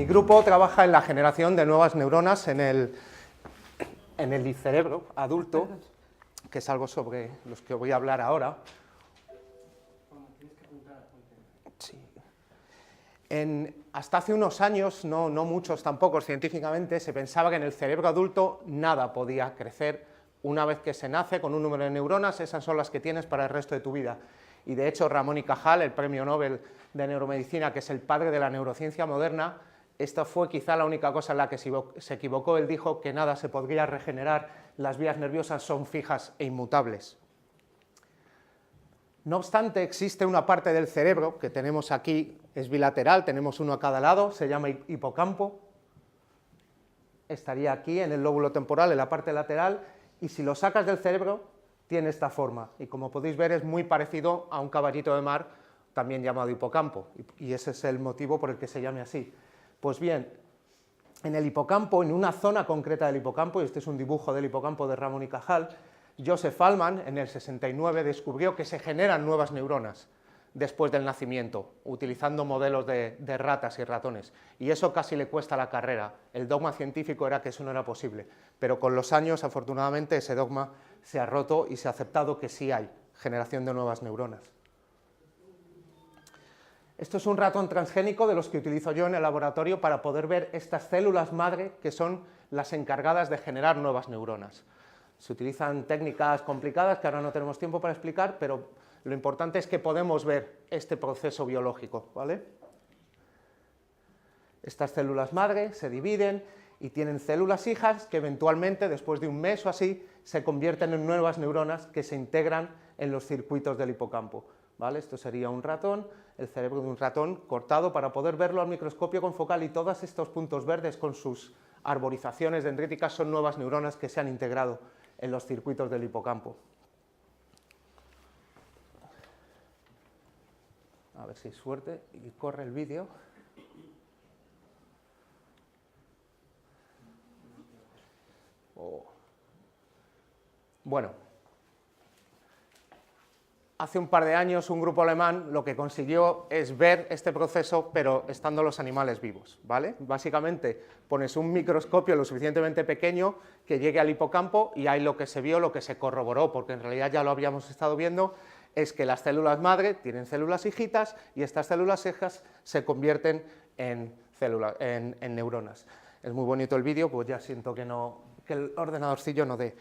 Mi grupo trabaja en la generación de nuevas neuronas en el cerebro adulto, que es algo sobre los que voy a hablar ahora. Sí. Hasta hace unos años, no muchos tampoco científicamente, se pensaba que en el cerebro adulto nada podía crecer. Una vez que se nace con un número de neuronas, esas son las que tienes para el resto de tu vida. Y de hecho Ramón y Cajal, el premio Nobel de Neuromedicina, que es el padre de la neurociencia moderna, esta fue quizá la única cosa en la que se equivocó. Él dijo que nada se podría regenerar, las vías nerviosas son fijas e inmutables. No obstante, existe una parte del cerebro que tenemos aquí, es bilateral, tenemos uno a cada lado, se llama hipocampo, estaría aquí en el lóbulo temporal, en la parte lateral, y si lo sacas del cerebro, tiene esta forma, y como podéis ver es muy parecido a un caballito de mar, también llamado hipocampo, y ese es el motivo por el que se llame así. Pues bien, en el hipocampo, en una zona concreta del hipocampo, y este es un dibujo del hipocampo de Ramón y Cajal, Joseph Allman en el 69 descubrió que se generan nuevas neuronas después del nacimiento, utilizando modelos de ratas y ratones, y eso casi le cuesta la carrera. El dogma científico era que eso no era posible, pero con los años, afortunadamente, ese dogma se ha roto y se ha aceptado que sí hay generación de nuevas neuronas. Esto es un ratón transgénico de los que utilizo yo en el laboratorio para poder ver estas células madre que son las encargadas de generar nuevas neuronas. Se utilizan técnicas complicadas que ahora no tenemos tiempo para explicar, pero lo importante es que podemos ver este proceso biológico, ¿vale? Estas células madre se dividen y tienen células hijas que eventualmente, después de un mes o así, se convierten en nuevas neuronas que se integran en los circuitos del hipocampo, ¿vale? Esto sería un ratón, el cerebro de un ratón cortado para poder verlo al microscopio confocal, y todos estos puntos verdes con sus arborizaciones dendríticas son nuevas neuronas que se han integrado en los circuitos del hipocampo. A ver si hay suerte y corre el vídeo. Bueno, hace un par de años un grupo alemán lo que consiguió es ver este proceso, pero estando los animales vivos, ¿vale? Básicamente pones un microscopio lo suficientemente pequeño que llegue al hipocampo y ahí lo que se vio, lo que se corroboró, porque en realidad ya lo habíamos estado viendo, es que las células madre tienen células hijitas y estas células hijas se convierten en neuronas. Es muy bonito el vídeo, pues ya siento que el ordenadorcillo no dé.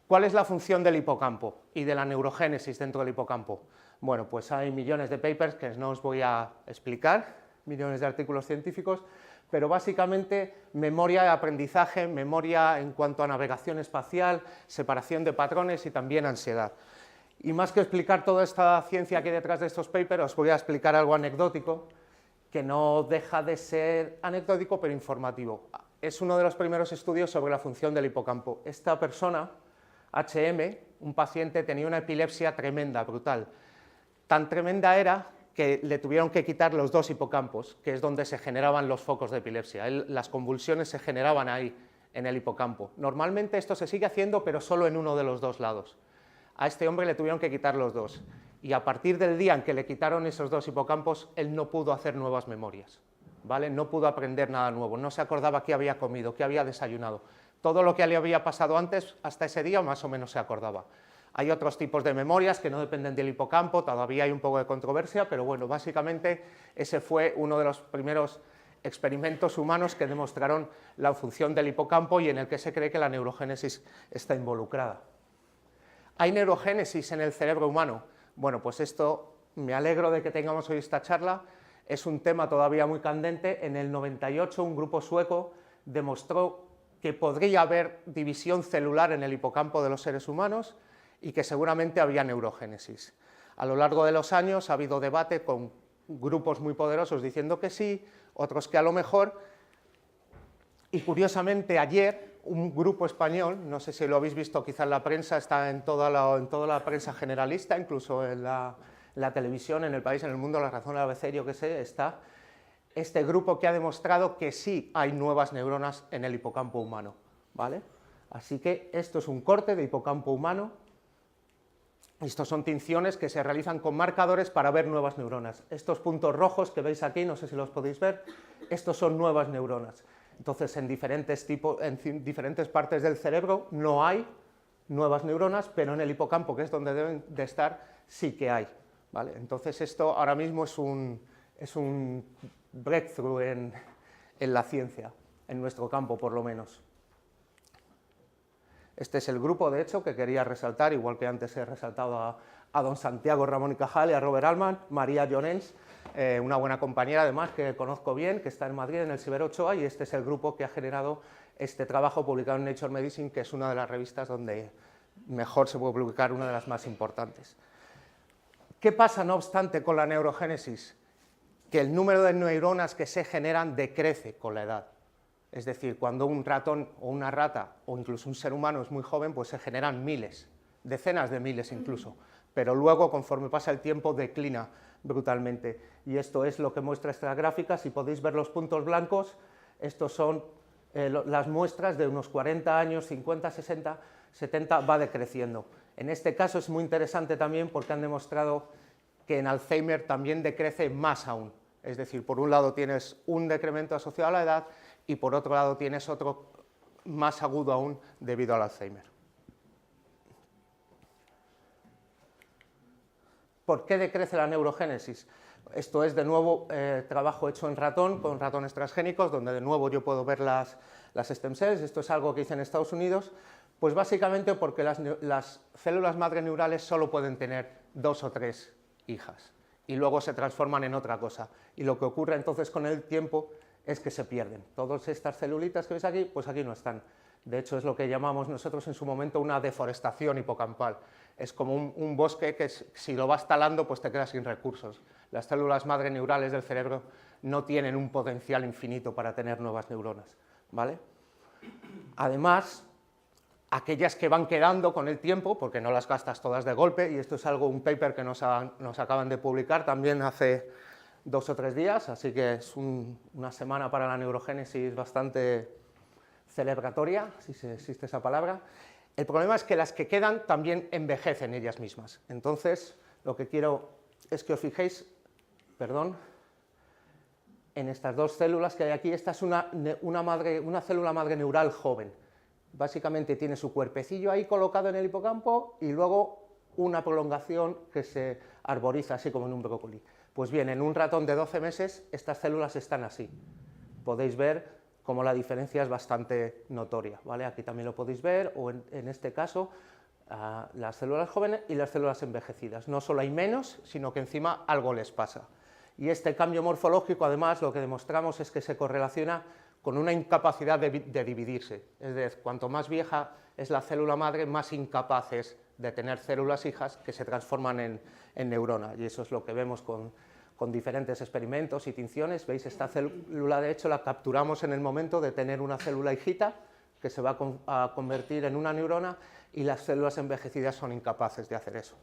¿Cuál es la función del hipocampo y de la neurogénesis dentro del hipocampo? Bueno, pues hay millones de papers que no os voy a explicar, millones de artículos científicos, pero básicamente memoria de aprendizaje, memoria en cuanto a navegación espacial, separación de patrones y también ansiedad. Y más que explicar toda esta ciencia que hay detrás de estos papers, os voy a explicar algo anecdótico, que no deja de ser anecdótico pero informativo. Es uno de los primeros estudios sobre la función del hipocampo. Esta persona, HM, un paciente, tenía una epilepsia tremenda, brutal. Tan tremenda era que le tuvieron que quitar los dos hipocampos, que es donde se generaban los focos de epilepsia. Las convulsiones se generaban ahí, en el hipocampo. Normalmente esto se sigue haciendo, pero solo en uno de los dos lados. A este hombre le tuvieron que quitar los dos, y a partir del día en que le quitaron esos dos hipocampos, él no pudo hacer nuevas memorias, ¿vale? No pudo aprender nada nuevo, no se acordaba qué había comido, qué había desayunado. Todo lo que le había pasado antes, hasta ese día, más o menos se acordaba. Hay otros tipos de memorias que no dependen del hipocampo, todavía hay un poco de controversia, pero bueno, básicamente ese fue uno de los primeros experimentos humanos que demostraron la función del hipocampo y en el que se cree que la neurogénesis está involucrada. ¿Hay neurogénesis en el cerebro humano? Bueno, pues esto, me alegro de que tengamos hoy esta charla, es un tema todavía muy candente. En el 98 un grupo sueco demostró que podría haber división celular en el hipocampo de los seres humanos y que seguramente había neurogénesis. A lo largo de los años ha habido debate con grupos muy poderosos diciendo que sí, otros que a lo mejor, y curiosamente ayer un grupo español, no sé si lo habéis visto quizá en la prensa, está en toda la prensa generalista, incluso en la televisión, en El País, en El Mundo, La Razón, el ABC, yo qué sé, está este grupo que ha demostrado que sí hay nuevas neuronas en el hipocampo humano, ¿vale? Así que esto es un corte de hipocampo humano Estos son tinciones que se realizan con marcadores para ver nuevas neuronas. Estos puntos rojos que veis aquí, no sé si los podéis ver, estos son nuevas neuronas. Entonces, en diferentes partes del cerebro no hay nuevas neuronas, pero en el hipocampo, que es donde deben de estar, sí que hay, ¿vale? Entonces, esto ahora mismo es un breakthrough en la ciencia, en nuestro campo, por lo menos. Este es el grupo, de hecho, que quería resaltar, igual que antes he resaltado a don Santiago Ramón y Cajal y a Robert Altman, María Llorens, una buena compañera además que conozco bien, que está en Madrid en el Severo Ochoa, y este es el grupo que ha generado este trabajo publicado en Nature Medicine, que es una de las revistas donde mejor se puede publicar, una de las más importantes. ¿Qué pasa, no obstante, con la neurogénesis? Que el número de neuronas que se generan decrece con la edad. Es decir, cuando un ratón o una rata o incluso un ser humano es muy joven, pues se generan miles, decenas de miles incluso, pero luego, conforme pasa el tiempo, declina brutalmente. Y esto es lo que muestra esta gráfica. Si podéis ver los puntos blancos, estos son las muestras de unos 40 años, 50, 60, 70, va decreciendo. En este caso es muy interesante también porque han demostrado que en Alzheimer también decrece más aún. Es decir, por un lado tienes un decremento asociado a la edad y por otro lado tienes otro más agudo aún debido al Alzheimer. ¿Por qué decrece la neurogénesis? Esto es de nuevo trabajo hecho en ratón, con ratones transgénicos, donde de nuevo yo puedo ver las stem cells. Esto es algo que hice en Estados Unidos, pues básicamente porque las células madre neurales solo pueden tener 2 o 3 hijas y luego se transforman en otra cosa. Y lo que ocurre entonces con el tiempo es que se pierden. Todas estas celulitas que veis aquí, pues aquí no están. De hecho, es lo que llamamos nosotros en su momento una deforestación hipocampal. Es como un bosque que si lo vas talando, pues te quedas sin recursos. Las células madre neurales del cerebro no tienen un potencial infinito para tener nuevas neuronas, ¿vale? Además, aquellas que van quedando con el tiempo, porque no las gastas todas de golpe, y esto es un paper que nos acaban de publicar también hace 2 o 3 días, así que es una semana para la neurogénesis bastante celebratoria, si existe esa palabra. El problema es que las que quedan también envejecen ellas mismas. Entonces, lo que quiero es que os fijéis, en estas 2 células que hay aquí. Esta es una célula madre neural joven. Básicamente tiene su cuerpecillo ahí colocado en el hipocampo y luego una prolongación que se arboriza así como en un brócoli. Pues bien, en un ratón de 12 meses estas células están así. Podéis ver cómo la diferencia es bastante notoria, ¿vale? Aquí también lo podéis ver, o en este caso las células jóvenes y las células envejecidas. No solo hay menos, sino que encima algo les pasa. Y este cambio morfológico, además, lo que demostramos es que se correlaciona con una incapacidad de dividirse. Es decir, cuanto más vieja es la célula madre, más incapaz es de tener células hijas que se transforman en neurona. Y eso es lo que vemos con diferentes experimentos y tinciones. ¿Veis? Esta célula, de hecho, la capturamos en el momento de tener una célula hijita que se va a convertir en una neurona, y las células envejecidas son incapaces de hacer eso.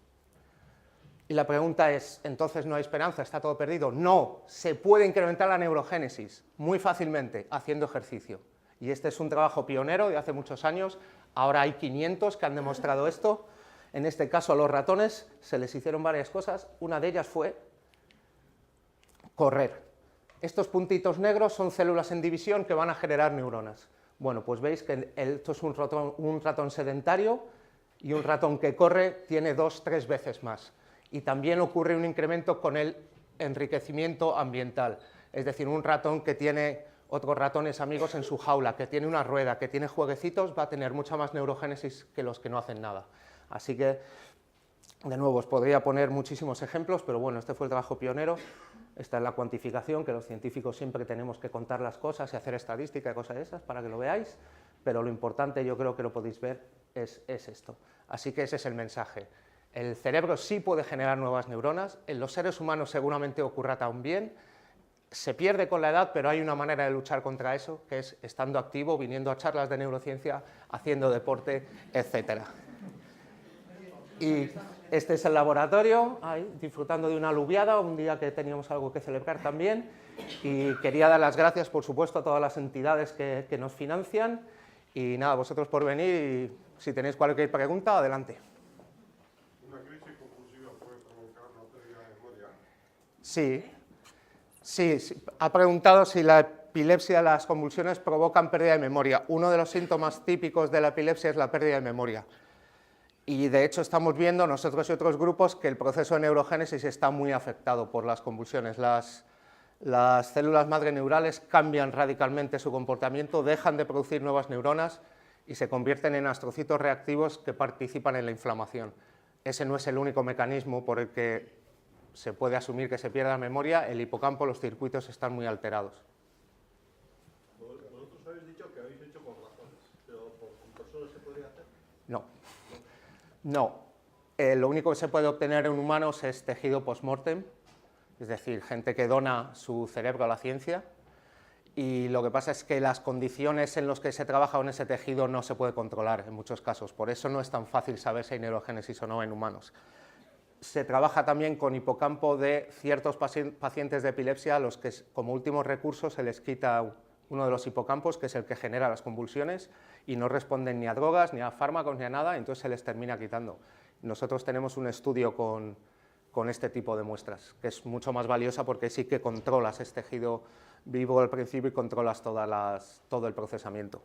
Y la pregunta es, ¿entonces no hay esperanza? ¿Está todo perdido? No, se puede incrementar la neurogénesis muy fácilmente haciendo ejercicio. Y este es un trabajo pionero de hace muchos años. Ahora hay 500 que han demostrado esto. En este caso a los ratones se les hicieron varias cosas. Una de ellas fue correr. Estos puntitos negros son células en división que van a generar neuronas. Bueno, pues veis que esto es un ratón sedentario, y un ratón que corre tiene 2 o 3 veces más. Y también ocurre un incremento con el enriquecimiento ambiental. Es decir, un ratón que tiene otros ratones amigos en su jaula, que tiene una rueda, que tiene jueguecitos, va a tener mucha más neurogénesis que los que no hacen nada. Así que, de nuevo, os podría poner muchísimos ejemplos, pero bueno, este fue el trabajo pionero. Esta es la cuantificación, que los científicos siempre tenemos que contar las cosas y hacer estadística y cosas de esas para que lo veáis, pero lo importante, yo creo que lo podéis ver, es esto. Así que ese es el mensaje. El cerebro sí puede generar nuevas neuronas, en los seres humanos seguramente ocurra también, se pierde con la edad, pero hay una manera de luchar contra eso, que es estando activo, viniendo a charlas de neurociencia, haciendo deporte, etc. Y este es el laboratorio, ahí, disfrutando de una aluviada, un día que teníamos algo que celebrar también, y quería dar las gracias, por supuesto, a todas las entidades que nos financian, y nada, vosotros por venir, y si tenéis cualquier pregunta, adelante. Una crisis Sí, sí, ha preguntado si la epilepsia, las convulsiones provocan pérdida de memoria. Uno de los síntomas típicos de la epilepsia es la pérdida de memoria. Y de hecho estamos viendo nosotros y otros grupos que el proceso de neurogénesis está muy afectado por las convulsiones. Las células madre neurales cambian radicalmente su comportamiento, dejan de producir nuevas neuronas y se convierten en astrocitos reactivos que participan en la inflamación. Ese no es el único mecanismo por el que se puede asumir que se pierda la memoria. El hipocampo, los circuitos están muy alterados. Vosotros habéis dicho que habéis hecho con ratones, pero ¿con personas se podría hacer? No. No. Lo único que se puede obtener en humanos es tejido post-mortem, es decir, gente que dona su cerebro a la ciencia, y lo que pasa es que las condiciones en las que se trabaja con ese tejido no se puede controlar en muchos casos, por eso no es tan fácil saber si hay neurogénesis o no en humanos. Se trabaja también con hipocampo de ciertos pacientes de epilepsia a los que como último recurso se les quita uno de los hipocampos, que es el que genera las convulsiones, y no responden ni a drogas, ni a fármacos, ni a nada, entonces se les termina quitando. Nosotros tenemos un estudio con este tipo de muestras, que es mucho más valiosa porque sí que controlas este tejido vivo al principio y controlas todo el procesamiento.